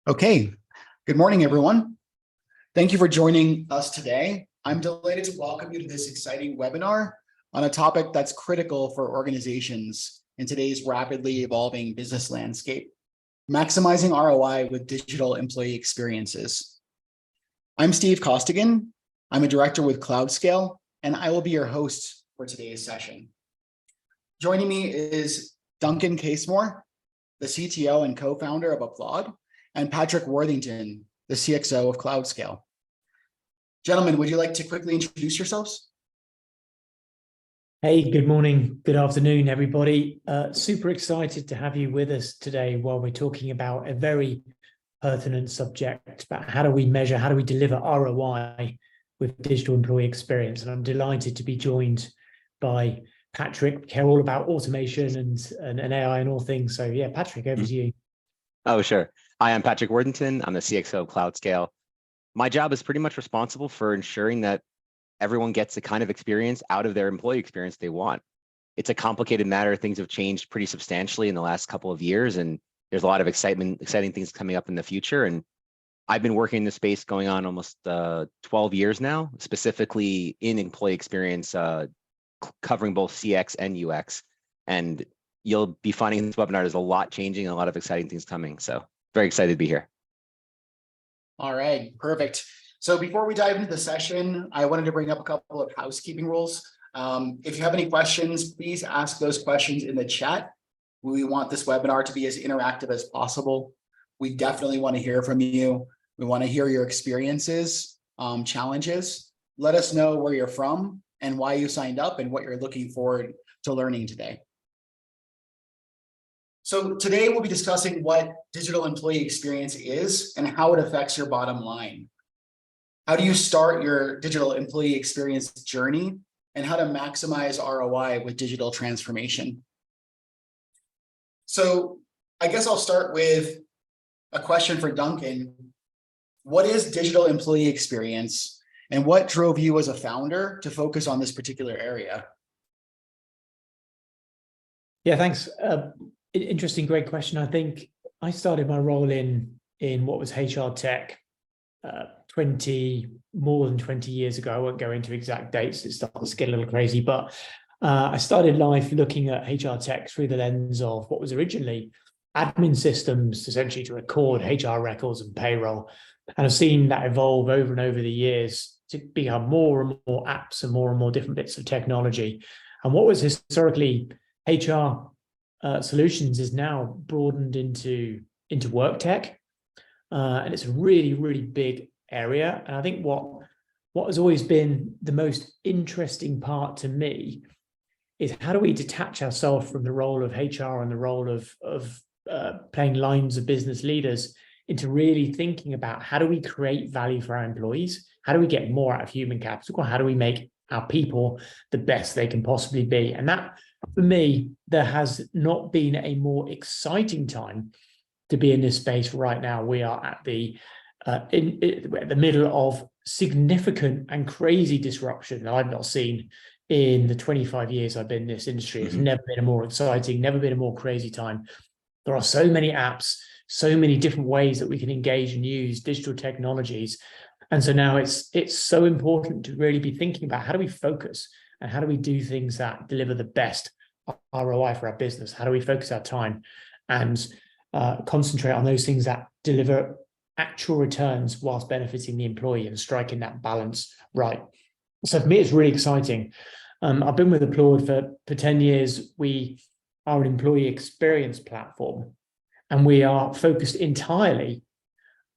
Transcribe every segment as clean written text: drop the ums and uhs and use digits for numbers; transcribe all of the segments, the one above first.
Okay, good morning, everyone. Thank you for joining us today. I'm delighted to welcome you to this exciting webinar on a topic that's critical for organizations in today's rapidly evolving business landscape, maximizing ROI with digital employee experiences. I'm Steve Costigan. I'm a director with CloudScale, and I will be your host for today's session. Joining me is Duncan Casemore, the CTO and co-founder of Applaud, and Patrick Worthington, the CXO of CloudScale. Gentlemen, would you like to quickly introduce yourselves? Hey, good morning, good afternoon, everybody. Super excited to have you with us today while we're talking about a very pertinent subject about how do we measure, how do we deliver ROI with digital employee experience. And I'm delighted to be joined by Patrick. We care all about automation and AI and all things. So yeah, Patrick, over to you. Oh, sure. Hi, I'm Patrick Worthington. I'm the CXO of CloudScale. My job is pretty much responsible for ensuring that everyone gets the kind of experience out of their employee experience they want. It's a complicated matter. Things have changed pretty substantially in the last couple of years, and there's a lot of exciting things coming up in the future. And I've been working in this space going on almost 12 years now, specifically in employee experience, covering both CX and UX. And you'll be finding in this webinar there's a lot changing and a lot of exciting things coming. So very excited to be here. All right, perfect. So before we dive into the session, I wanted to bring up a couple of housekeeping rules. If you have any questions, please ask those questions in the chat. We want this webinar to be as interactive as possible. We definitely want to hear from you. We want to hear your experiences, challenges. Let us know where you're from and why you signed up and what you're looking forward to learning today. So today we'll be discussing what digital employee experience is and how it affects your bottom line. How do you start your digital employee experience journey and how to maximize ROI with digital transformation? So I guess I'll start with a question for Duncan. What is digital employee experience and what drove you as a founder to focus on this particular area? Yeah, thanks. Interesting, great question. I think I started my role in what was HR tech more than 20 years ago. I won't go into exact dates. It starts to get a little crazy, but I started life looking at HR tech through the lens of what was originally admin systems, essentially to record HR records and payroll. And I've seen that evolve over and over the years to become more and more apps and more different bits of technology. And what was historically HR solutions is now broadened into work tech, and it's a really big area. And I think what has always been the most interesting part to me is how do we detach ourselves from the role of HR and the role of playing lines of business leaders into really thinking about how do we create value for our employees, how do we get more out of human capital, how do we make our people the best they can possibly be. And that, for me, there has not been a more exciting time to be in this space right now. We are at the middle of significant and crazy disruption that I've not seen in the 25 years I've been in this industry. It's never been a more exciting, never been a more crazy time. There are so many apps, so many different ways that we can engage and use digital technologies. And so now it's so important to really be thinking about how do we focus and how do we do things that deliver the best ROI for our business? How do we focus our time and concentrate on those things that deliver actual returns whilst benefiting the employee and striking that balance right? So for me, it's really exciting. I've been with Applaud for 10 years. We are an employee experience platform, and we are focused entirely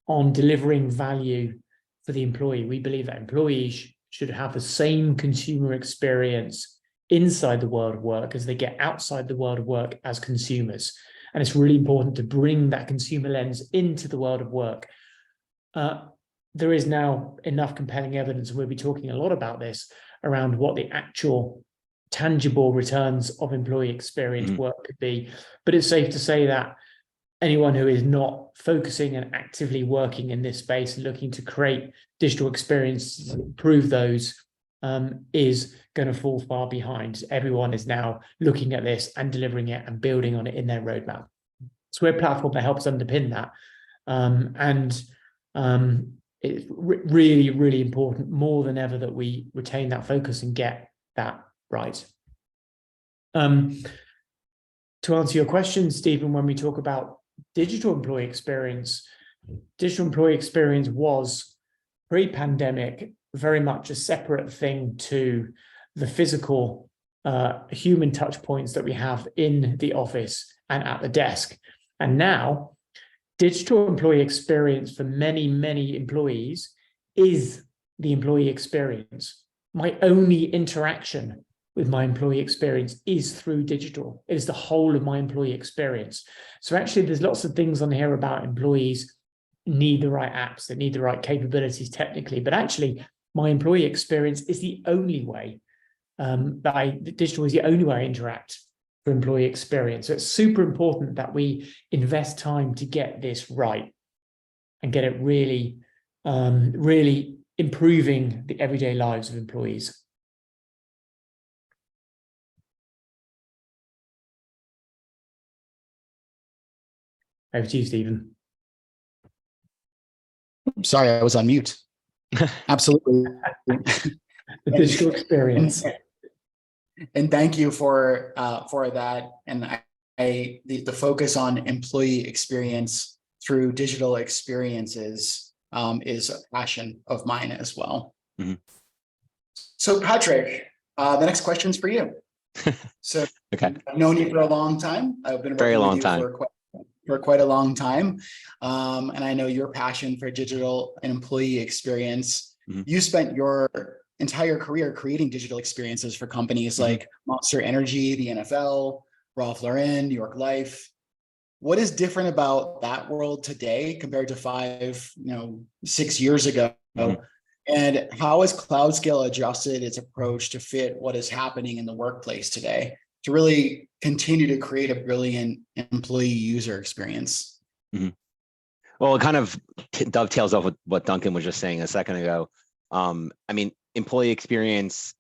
on delivering value for the employee. We believe that employees should have the same consumer experience inside the world of work as they get outside the world of work as consumers. And it's really important to bring that consumer lens into the world of work. There is now enough compelling evidence, and we'll be talking a lot about this, around what the actual tangible returns of employee experience work could be. But it's safe to say that anyone who is not focusing and actively working in this space and looking to create digital experiences, improve those, is going to fall far behind. Everyone is now looking at this and delivering it and building on it in their roadmap. So we're a platform that helps underpin that. And it's really, really important, more than ever, that we retain that focus and get that right. To answer your question, Stephen, when we talk about digital employee experience was pre-pandemic very much a separate thing to the physical human touch points that we have in the office and at the desk. And now, digital employee experience for many, many employees is the employee experience. My only interaction with my employee experience is through digital. It is the whole of my employee experience. So actually, there's lots of things on here about employees need the right apps, they need the right capabilities technically, but actually, my employee experience is the only way digital is the only way I interact for employee experience. So it's super important that we invest time to get this right and get it really, really improving the everyday lives of employees. Over to you, Stephen. Sorry, I was on mute. Absolutely. The digital experience. And thank you for that. And the focus on employee experience through digital experiences is a passion of mine as well. Mm-hmm. So Patrick, the next question's for you. So Okay. I've known you for a long time. I've been Very long with you time. for quite a long time. And I know your passion for digital and employee experience. Mm-hmm. You spent your entire career creating digital experiences for companies mm-hmm. like Monster Energy, the NFL, Ralph Lauren, New York Life. What is different about that world today compared to 6 years ago? Mm-hmm. And how has CloudScale adjusted its approach to fit what is happening in the workplace today to really continue to create a brilliant employee user experience? Mm-hmm. Well, it kind of dovetails off with what Duncan was just saying a second ago. Employee experience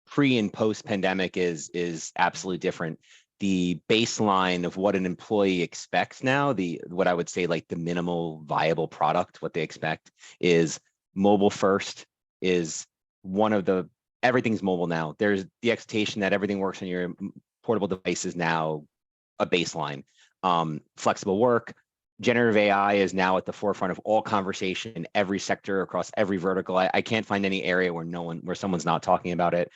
pre and post pandemic is absolutely different. The baseline of what an employee expects now, what I would say like the minimal viable product, what they expect is mobile first, is one of the, everything's mobile now. There's the expectation that everything works on your portable device is now a baseline. Flexible work, generative AI is now at the forefront of all conversation in every sector across every vertical. I can't find any area where someone's not talking about it.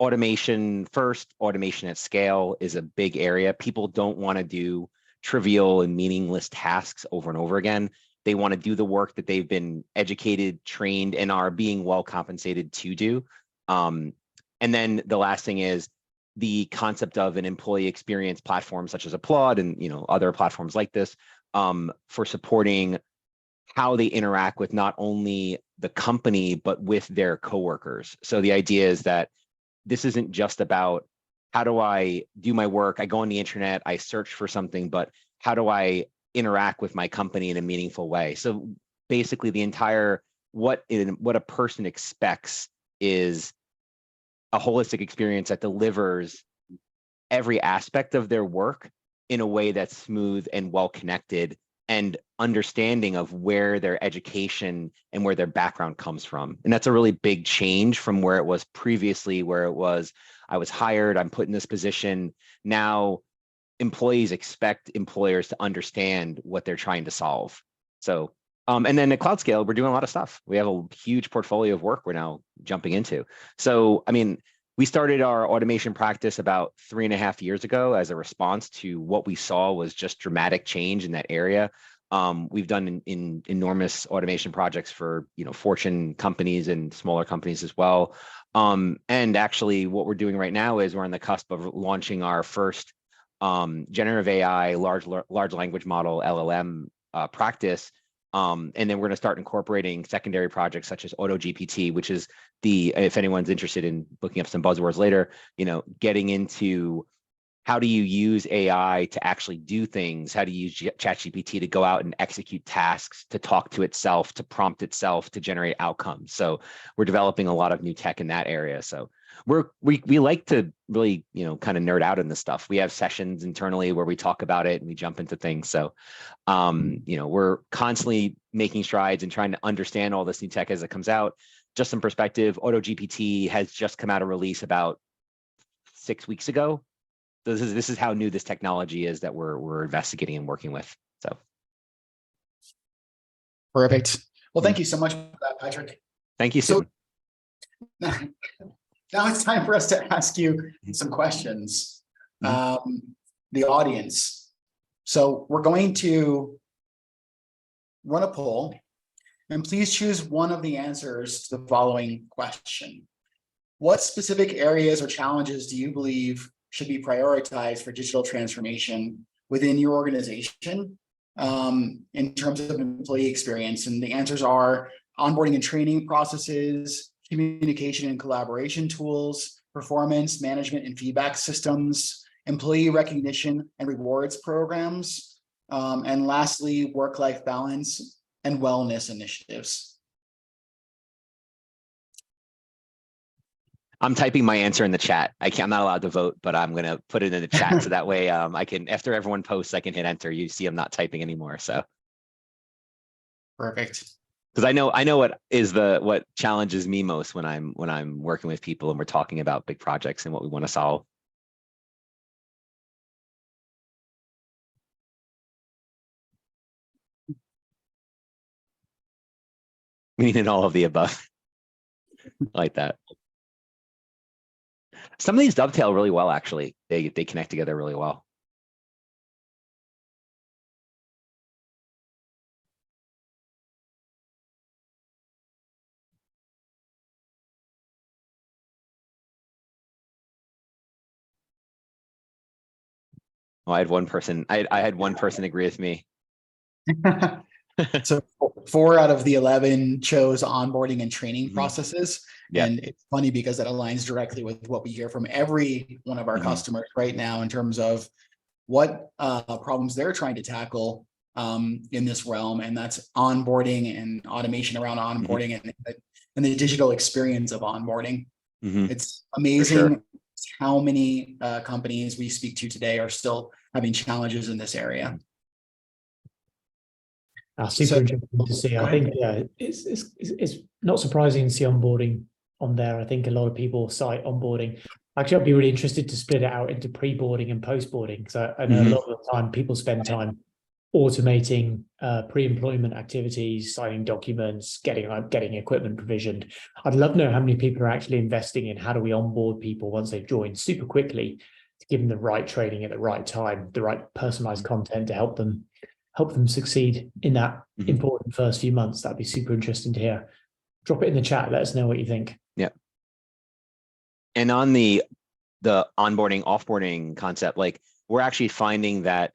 Automation first, automation at scale is a big area. People don't want to do trivial and meaningless tasks over and over again. They want to do the work that they've been educated, trained, and are being well compensated to do. And then the last thing is the concept of an employee experience platform such as Applaud and other platforms like this for supporting how they interact with not only the company but with their coworkers. So the idea is that this isn't just about how do I do my work, I go on the internet, I search for something, but how do I interact with my company in a meaningful way? So basically the entire, what a person expects is a holistic experience that delivers every aspect of their work in a way that's smooth and well connected and understanding of where their education and where their background comes from. And that's a really big change from where it was previously, where it was, I was hired, I'm put in this position. Now, employees expect employers to understand what they're trying to solve. So, and then at CloudScale, we're doing a lot of stuff. We have a huge portfolio of work we're now jumping into. So, we started our automation practice about 3.5 years ago as a response to what we saw was just dramatic change in that area. We've done in enormous automation projects for Fortune companies and smaller companies as well. And actually, what we're doing right now is we're on the cusp of launching our first generative AI large language model LLM practice. And then we're going to start incorporating secondary projects such as AutoGPT, which is if anyone's interested in looking up some buzzwords later, getting into how do you use AI to actually do things? How do you use ChatGPT to go out and execute tasks, to talk to itself, to prompt itself, to generate outcomes? So we're developing a lot of new tech in that area. So We like to really, kind of nerd out in this stuff. We have sessions internally where we talk about it and we jump into things. So, we're constantly making strides and trying to understand all this new tech as it comes out. Just some perspective, AutoGPT has just come out of release about 6 weeks ago. This is how new this technology is that we're investigating and working with. So Perfect. Well, thank you so much for that, Patrick. thank you, Stephen. So now it's time for us to ask you some questions. The audience. So we're going to run a poll, and please choose one of the answers to the following question. What specific areas or challenges do you believe should be prioritized for digital transformation within your organization in terms of employee experience? And the answers are onboarding and training processes, communication and collaboration tools, performance management and feedback systems, employee recognition and rewards programs, and lastly, work-life balance and wellness initiatives. I'm typing my answer in the chat. I'm not allowed to vote, but I'm going to put it in the chat so that way I can, after everyone posts, I can hit enter. You see, I'm not typing anymore. So perfect. Because I know what challenges me most when I'm working with people and we're talking about big projects and what we want to solve. Meaning all of the above. Like that. Some of these dovetail really well, actually. They connect together really well. Well, I had one person agree with me. So 4 out of the 11 chose onboarding and training processes. Yeah. And it's funny because that aligns directly with what we hear from every one of our customers right now in terms of what problems they're trying to tackle in this realm. And that's onboarding and automation around onboarding and the digital experience of onboarding. It's amazing how many companies we speak to today are still having challenges in this area. Super interesting to see. I think it's not surprising to see onboarding on there. I think a lot of people cite onboarding. Actually, I'd be really interested to split it out into pre-boarding and post-boarding, because I know a lot of the time people spend time automating pre-employment activities, signing documents, getting equipment provisioned. I'd love to know how many people are actually investing in how do we onboard people once they've joined super quickly to give them the right training at the right time, the right personalized content to help them succeed in that important first few months. That'd be super interesting to hear. Drop it in the chat. Let us know what you think. Yeah. And on the onboarding, offboarding concept, like we're actually finding that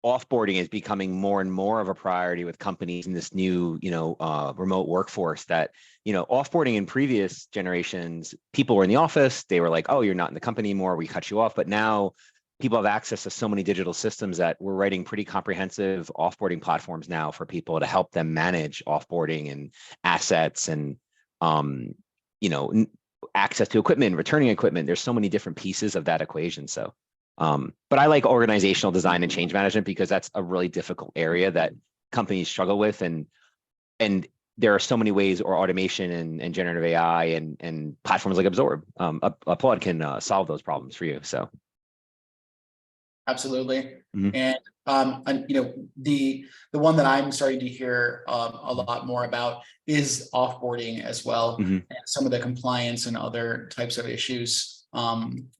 offboarding is becoming more and more of a priority with companies in this new, remote workforce. That, offboarding in previous generations, people were in the office, they were like, oh, you're not in the company anymore, we cut you off. But now people have access to so many digital systems that we're writing pretty comprehensive offboarding platforms now for people to help them manage offboarding and assets and, access to equipment, returning equipment. There's so many different pieces of that equation. So, but I like organizational design and change management because that's a really difficult area that companies struggle with. And there are so many ways, or automation and generative AI and platforms like Applaud can solve those problems for you. So. Absolutely. And the one that I'm starting to hear a lot more about is offboarding as well, and some of the compliance and other types of issues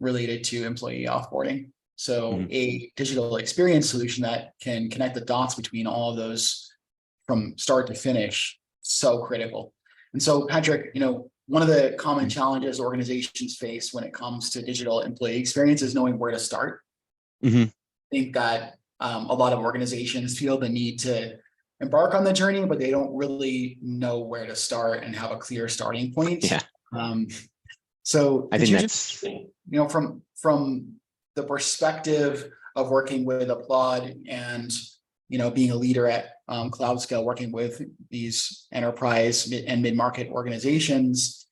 related to employee offboarding. So a digital experience solution that can connect the dots between all of those from start to finish, so critical. And so, Patrick, one of the common challenges organizations face when it comes to digital employee experience is knowing where to start. I think that a lot of organizations feel the need to embark on the journey, but they don't really know where to start and have a clear starting point. Yeah. So I think that's from the perspective of working with Applaud and being a leader at Cloud Scale, working with these enterprise and mid-market organizations,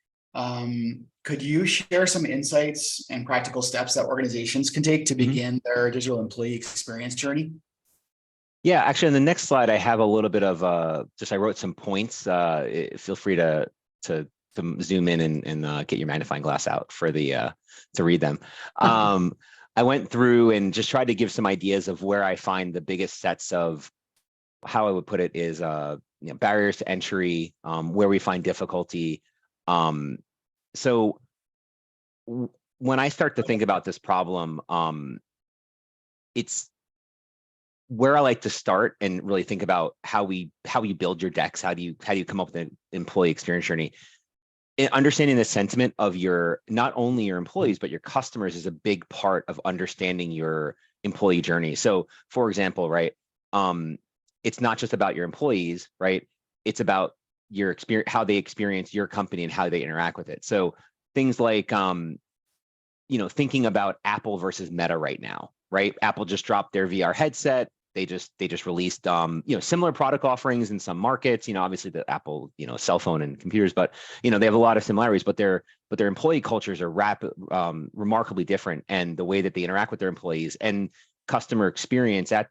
could you share some insights and practical steps that organizations can take to begin their digital employee experience journey? Yeah, actually, on the next slide, I have a little bit of I wrote some points. Feel free to zoom in and get your magnifying glass out for the to read them. I went through and just tried to give some ideas of where I find the biggest sets of, how I would put it is barriers to entry, where we find difficulty. So when I start to think about this problem, it's where I like to start and really think about how you build your decks. How do you come up with an employee experience journey? And understanding the sentiment of not only your employees, but your customers is a big part of understanding your employee journey. So for example, right, it's not just about your employees, right? It's about your experience, how they experience your company and how they interact with it. So things like, thinking about Apple versus Meta right now, right? Apple just dropped their VR headset. They just released, similar product offerings in some markets. Obviously the Apple, cell phone and computers, but they have a lot of similarities. But their employee cultures are remarkably different, and the way that they interact with their employees and customer experience at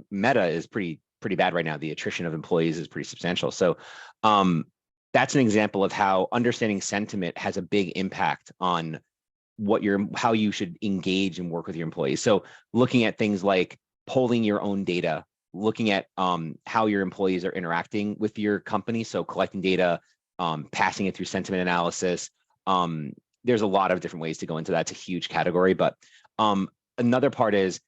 Meta is pretty bad right now. The attrition of employees is pretty substantial. So that's an example of how understanding sentiment has a big impact on how you should engage and work with your employees. So looking at things like polling your own data, looking at how your employees are interacting with your company. So collecting data, passing it through sentiment analysis. There's a lot of different ways to go into that. It's a huge category, but another part is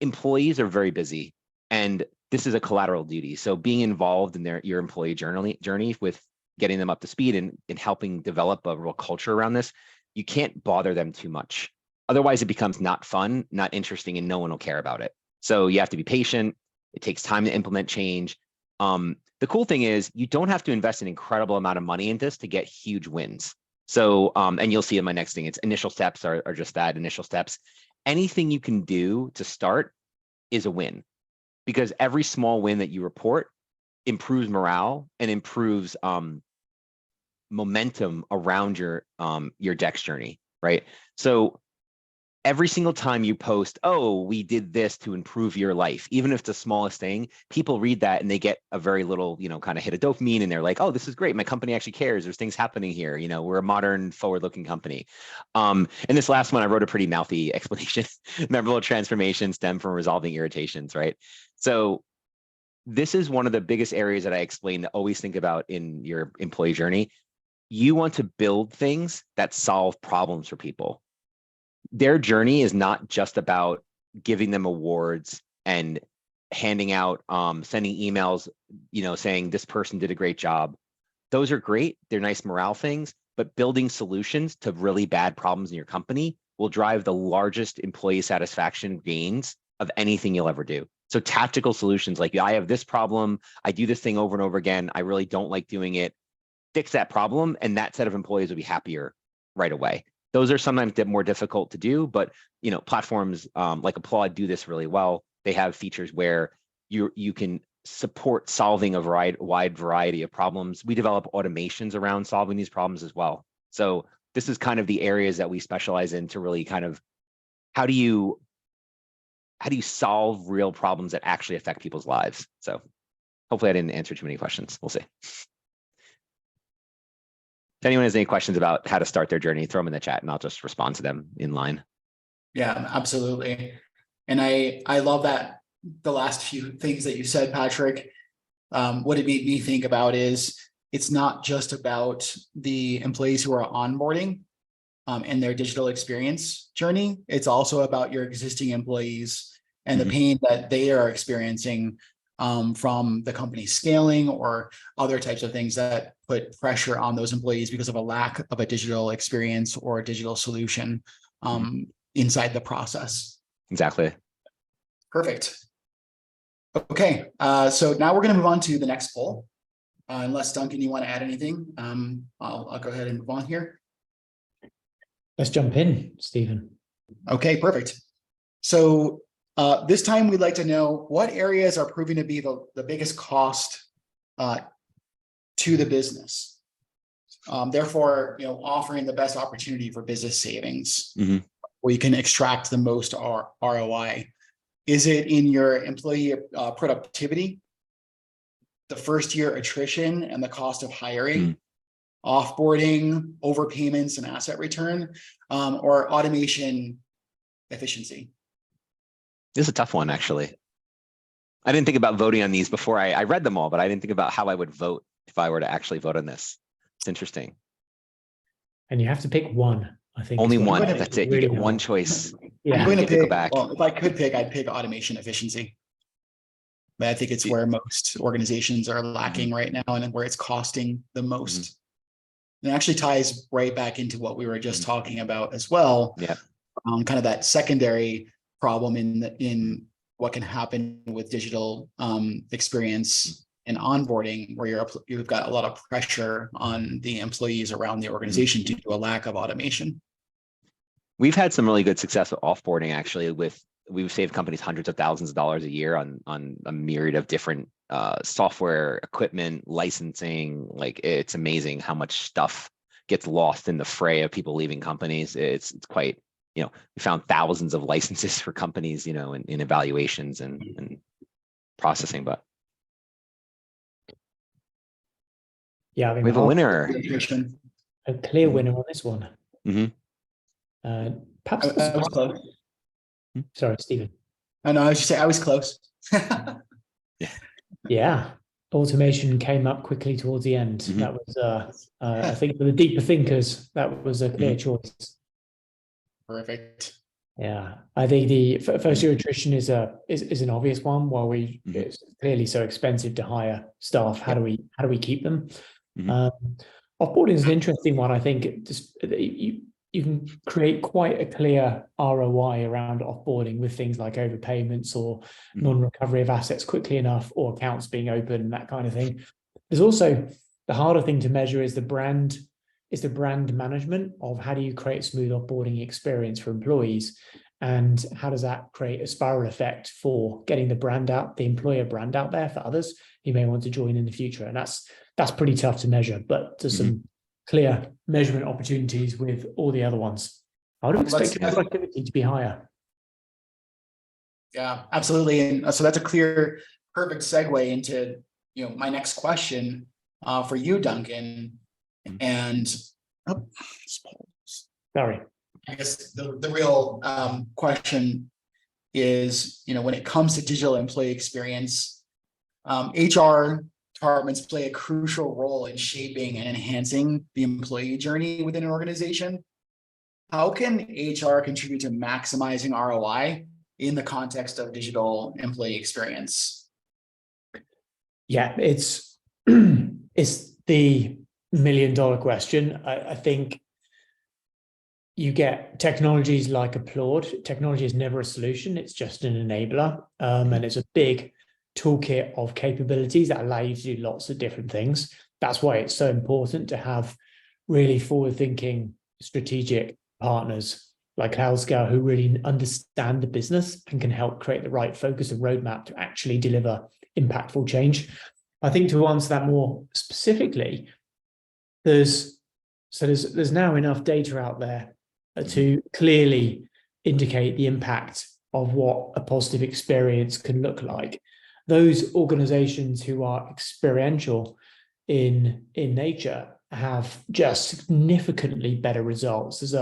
employees are very busy, and this is a collateral duty. So being involved in your employee journey with getting them up to speed and helping develop a real culture around this, you can't bother them too much. Otherwise, it becomes not fun, not interesting, and no one will care about it. So you have to be patient. It takes time to implement change. The cool thing is you don't have to invest an incredible amount of money in this to get huge wins. So, and you'll see in my next thing, it's initial steps are just that, initial steps. Anything you can do to start is a win, because every small win that you report improves morale and improves momentum around your Dex journey, right? So every single time you post, oh, we did this to improve your life, even if it's the smallest thing, people read that and they get a very little, kind of hit of dopamine, and they're like, oh, this is great. My company actually cares. There's things happening here. We're a modern, forward-looking company. And this last one, I wrote a pretty mouthy explanation. Memorable transformations stem from resolving irritations, right? So this is one of the biggest areas that I explain to always think about in your employee journey. You want to build things that solve problems for people. Their journey is not just about giving them awards and handing out, sending emails, saying this person did a great job. Those are great. They're nice morale things, but building solutions to really bad problems in your company will drive the largest employee satisfaction gains of anything you'll ever do. So tactical solutions like, I have this problem, I do this thing over and over again, I really don't like doing it. Fix that problem, and that set of employees will be happier right away. Those are sometimes more difficult to do, but platforms like Applaud do this really well. They have features where you can support solving a wide variety of problems. We develop automations around solving these problems as well. So this is kind of the areas that we specialize in to really kind of how do you solve real problems that actually affect people's lives. So hopefully I didn't answer too many questions. We'll see. If anyone has any questions about how to start their journey, throw them in the chat and I'll just respond to them in line. Yeah, absolutely. And I love that the last few things that you said, Patrick. What it made me think about is it's not just about the employees who are onboarding and their digital experience journey. It's also about your existing employees and the pain that they are experiencing from the company scaling or other types of things that put pressure on those employees because of a lack of a digital experience or a digital solution inside the process. Exactly. Perfect. Okay, so now we're going to move on to the next poll. Unless Duncan, you want to add anything, I'll go ahead and move on here. Let's jump in, Stephen. Okay, perfect. So this time we'd like to know what areas are proving to be the biggest cost to the business. therefore, offering the best opportunity for business savings, Mhm. where you can extract the most ROI. Is it in your employee productivity, the first year attrition and the cost of hiring, offboarding, overpayments and asset return, or automation efficiency? This is a tough one, actually. I didn't think about voting on these before I read them all, but I didn't think about how I would vote if I were to actually vote on this. It's interesting. And you have to pick one, I think. Only is what one. I think That's is it. You really get one hard. choice. Yeah. I'm going to get to go pick, back. well, if I could pick, I'd pick automation efficiency. But I think it's where most organizations are lacking right now and where it's costing the most. And it actually ties right back into what we were just talking about as well. Yeah. Kind of that secondary problem in what can happen with digital experience and onboarding, where you've got a lot of pressure on the employees around the organization due to a lack of automation. We've had some really good success with offboarding, actually. We've saved companies hundreds of thousands of dollars a year on a myriad of different software, equipment, licensing. Like, it's amazing how much stuff gets lost in the fray of people leaving companies. It's quite, we found thousands of licenses for companies, in evaluations and processing. But Yeah, I think we have a winner. a clear winner on this one. Perhaps I was close. Sorry, Stephen. I know, I was just saying I was close. Yeah, automation came up quickly towards the end. That was, I think, for the deeper thinkers, that was a clear choice. Perfect. Yeah, I think the first year attrition is an obvious one. While it's clearly so expensive to hire staff, how do we keep them? Offboarding is an interesting one. I think you can create quite a clear ROI around offboarding with things like overpayments or non-recovery of assets quickly enough, or accounts being open and that kind of thing. There's also the harder thing to measure is the brand management of how do you create a smooth offboarding experience for employees, and how does that create a spiral effect for getting the brand out, the employer brand out there for others who may want to join in the future. And that's pretty tough to measure, but there's some clear measurement opportunities with all the other ones. I would expect your productivity to be higher. Yeah, absolutely. And so that's a clear, perfect segue into my next question for you, Duncan. And sorry, I guess the real question is, when it comes to digital employee experience, HR departments play a crucial role in shaping and enhancing the employee journey within an organization. How can HR contribute to maximizing ROI in the context of digital employee experience? Yeah, it's the $1 million question. I think you get technologies like Applaud. Technology is never a solution. It's just an enabler. And it's a big toolkit of capabilities that allow you to do lots of different things. That's why it's so important to have really forward-thinking strategic partners like CloudScale who really understand the business and can help create the right focus and roadmap to actually deliver impactful change. I think to answer that more specifically, there's now enough data out there to clearly indicate the impact of what a positive experience can look like. Those organizations who are experiential in nature have just significantly better results. There's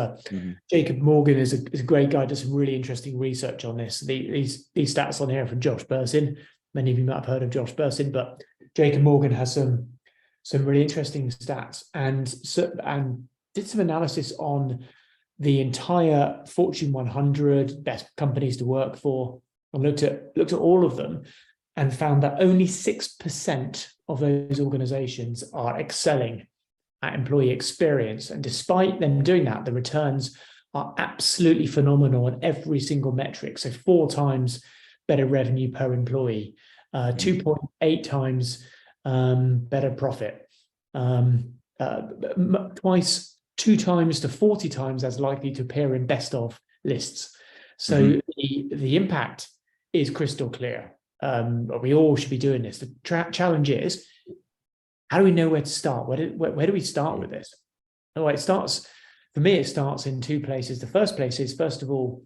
Jacob Morgan is a great guy, does some really interesting research on this. These stats on here are from Josh Bersin. Many of you might have heard of Josh Bersin, but Jacob Morgan has some really interesting stats and did some analysis on the entire Fortune 100 best companies to work for, and looked at all of them, and found that only 6% of those organizations are excelling at employee experience. And despite them doing that, the returns are absolutely phenomenal on every single metric. So 4 times better revenue per employee, 2.8 times better profit, 2 times to 40 times as likely to appear in best of lists. So the impact is crystal clear. But we all should be doing this. The challenge is how do we know where to start? Where do we start with this? Oh, for me, it starts in two places. The first place is, first of all,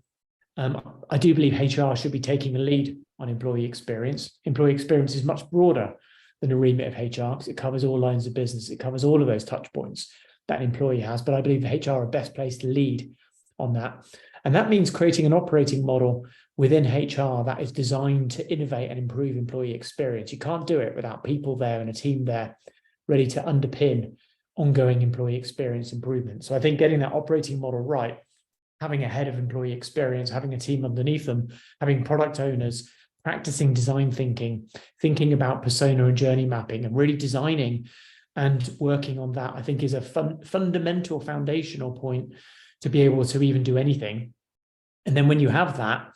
I do believe HR should be taking the lead on employee experience. Employee experience is much broader than the remit of HR because it covers all lines of business. It covers all of those touch points that an employee has. But I believe HR are best placed to lead on that. And that means creating an operating model within HR that is designed to innovate and improve employee experience. You can't do it without people there and a team there ready to underpin ongoing employee experience improvement. So I think getting that operating model right, having a head of employee experience, having a team underneath them, having product owners, practicing design thinking, thinking about persona and journey mapping, and really designing and working on that, I think is a fundamental foundational point to be able to even do anything. And then when you have that,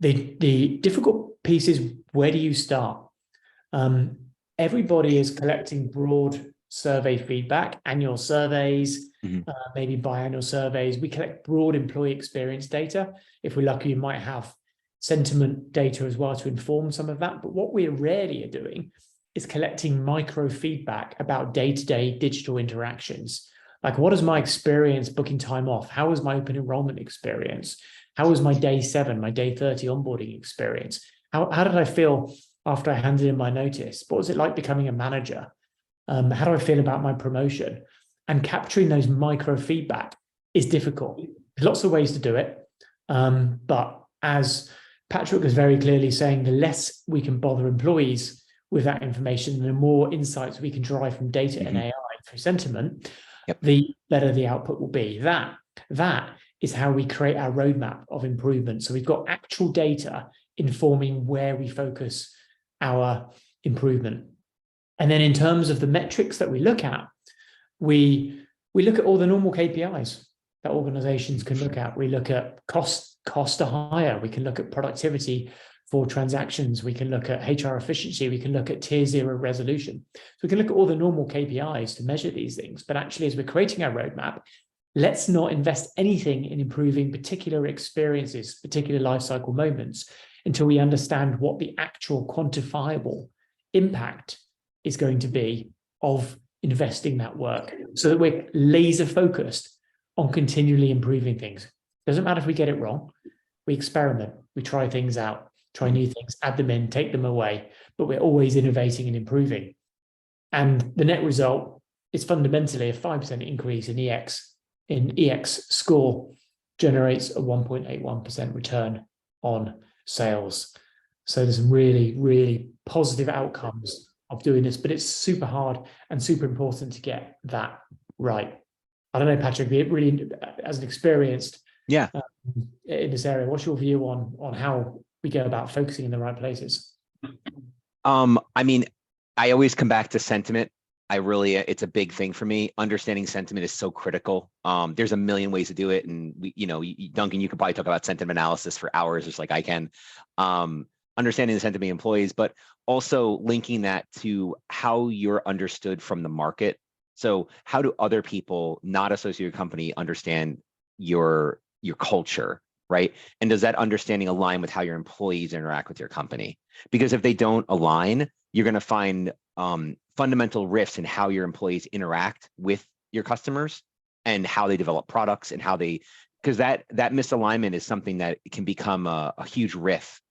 the difficult piece is, where do you start? Everybody is collecting broad survey feedback, annual surveys, maybe biannual surveys. We collect broad employee experience data. If we're lucky, we might have sentiment data as well to inform some of that. But what we rarely are doing is collecting micro feedback about day-to-day digital interactions. Like, what is my experience booking time off? How was my open enrollment experience? How was my day 7, my day 30 onboarding experience? How did I feel after I handed in my notice? What was it like becoming a manager? How do I feel about my promotion? And capturing those micro feedback is difficult. There's lots of ways to do it. But as Patrick was very clearly saying, the less we can bother employees with that information, the more insights we can derive from data and AI through sentiment, the better the output will be. That is how we create our roadmap of improvement. So we've got actual data informing where we focus our improvement. And then in terms of the metrics that we look at, we look at all the normal KPIs that organizations can look at. We look at cost to hire. We can look at productivity for transactions. We can look at HR efficiency. We can look at tier 0 resolution. So we can look at all the normal KPIs to measure these things. But actually, as we're creating our roadmap, let's not invest anything in improving particular experiences, particular lifecycle moments, until we understand what the actual quantifiable impact is going to be of investing that work, so that we're laser focused on continually improving things. Doesn't matter if we get it wrong. We experiment, we try things out, try new things, add them in, take them away, but we're always innovating and improving. And the net result is fundamentally a 5% increase in EX score generates a 1.81% return on sales. So there's some really, really positive outcomes of doing this, but it's super hard and super important to get that right. I don't know, Patrick, really, as an experienced in this area, what's your view on how we go about focusing in the right places? I mean, I always come back to sentiment. It's a big thing for me. Understanding sentiment is so critical. There's a million ways to do it. And Duncan, you could probably talk about sentiment analysis for hours, just like I can. Understanding the sentiment of employees, but also linking that to how you're understood from the market. So how do other people not associated with your company understand your culture, right? And does that understanding align with how your employees interact with your company? Because if they don't align, you're going to find fundamental rifts in how your employees interact with your customers and how they develop products and because that misalignment is something that can become a huge rift.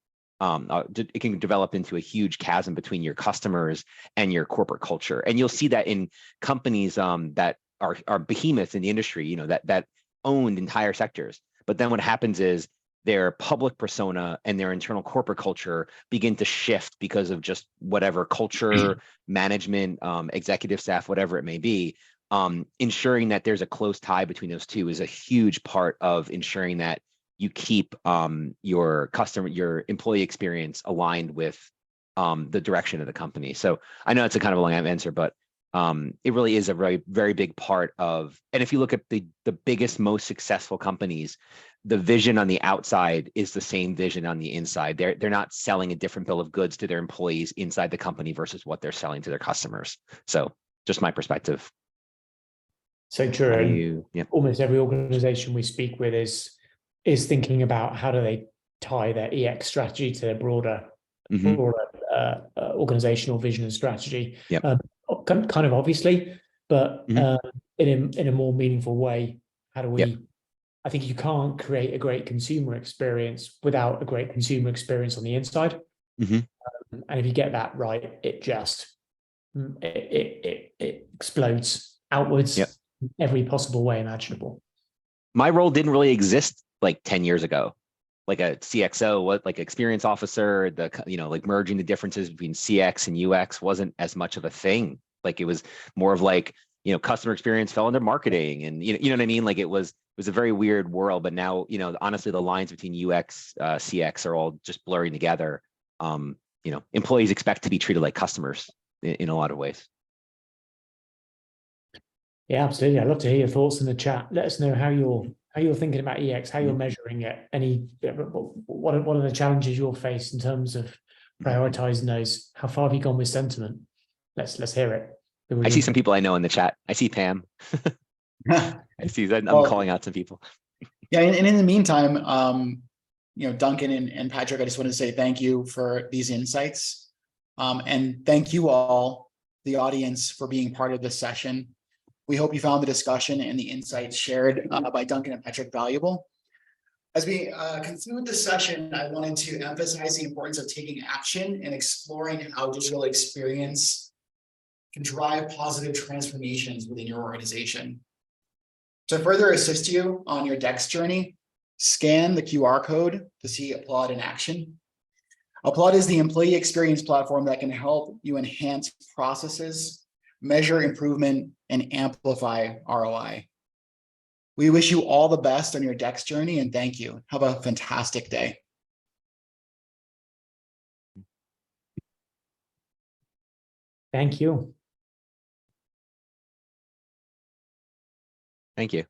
It can develop into a huge chasm between your customers and your corporate culture. And you'll see that in companies that are behemoths in the industry, that owned entire sectors. But then what happens is their public persona and their internal corporate culture begin to shift because of just whatever culture, management, executive staff, whatever it may be. Ensuring that there's a close tie between those two is a huge part of ensuring that you keep your employee experience aligned with the direction of the company. So I know it's a kind of a long answer, but it really is a very, very big part of, and if you look at the biggest, most successful companies, the vision on the outside is the same vision on the inside. They're not selling a different bill of goods to their employees inside the company versus what they're selling to their customers. So just my perspective. So true. Almost every organization we speak with is thinking about how do they tie their EX strategy to their broader organizational vision and strategy. kind of obviously, but in a more meaningful way. How do we? Yep. I think you can't create a great consumer experience without a great consumer experience on the inside. Mhm. And if you get that right, it just it explodes outwards Yep. every possible way imaginable. My role didn't really exist like 10 years ago. Like a CXO, what like experience officer, like merging the differences between CX and UX wasn't as much of a thing. Like it was more of like, customer experience fell under marketing, and you know what I mean? Like it was a very weird world. But now, honestly, the lines between UX, CX are all just blurring together. Employees expect to be treated like customers in a lot of ways. Yeah, absolutely. I'd love to hear your thoughts in the chat. Let us know how you're thinking about EX, how you're measuring it. What are the challenges you'll face in terms of prioritizing those? How far have you gone with sentiment? Let's hear it. I see some people I know in the chat. I see Pam. I see that. I'm calling out some people. Yeah, and in the meantime, Duncan and Patrick, I just want to say thank you for these insights. And thank you all, the audience, for being part of this session. We hope you found the discussion and the insights shared by Duncan and Patrick valuable. As we conclude the session, I wanted to emphasize the importance of taking action and exploring how digital experience can drive positive transformations within your organization. To further assist you on your DEX journey, scan the QR code to see Applaud in action. Applaud is the employee experience platform that can help you enhance processes, measure improvement, and amplify ROI. We wish you all the best on your DEX journey, and thank you. Have a fantastic day. Thank you. Thank you.